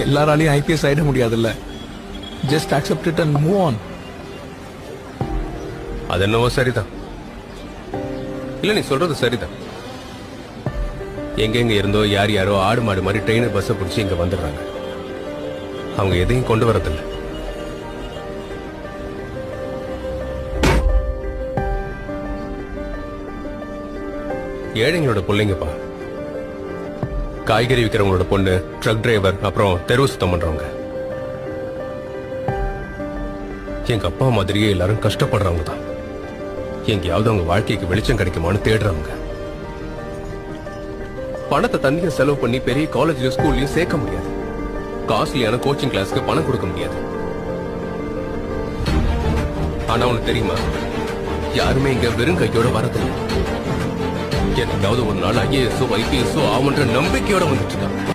எல்லாராலையும் ஐபிஎஸ் ஆயிட முடியாதுல்ல. Just accept it and move on. அது என்னவோ சரிதான். இல்ல, நீ சொல்றது சரிதான். எங்க இருந்தோ யார் யாரோ ஆடு மாடு மாதிரி ட்ரெயினர் பஸ்ஸை பிடிச்சி இங்க வந்துடுறாங்க. அவங்க எதையும் கொண்டு வரதில்லை. ஏழைங்களோட பிள்ளைங்கப்பா. காய்கறி விற்கிறவங்களோட பொண்ணு, ட்ரக் டிரைவர், அப்புறம் தெருவு சுத்தம் பண்றவங்க. எங்க அப்பா மாதிரியே எல்லாரும் கஷ்டப்படுறவங்க தான். எங்கேயாவது அவங்க வாழ்க்கைக்கு வெளிச்சம் கிடைக்குமான்னு தேடுறவங்க. பணத்தை தனியா செலவு பண்ணி பெரிய காலேஜ்லயும் ஸ்கூல்லயும் சேர்க்க முடியாது. காஸ்ட்லியான கோச்சிங் கிளாஸ்க்கு பணம் கொடுக்க முடியாது. ஆனா உனக்கு தெரியுமா, யாருமே இங்க வெறும் கையோட வரதில்லை. என்னைக்காவது ஒரு நாள் ஐஏஎஸ்ஓ ஐபிஎஸ்ஓ ஆகுன்ற நம்பிக்கையோட வந்துட்டு இருக்காங்க.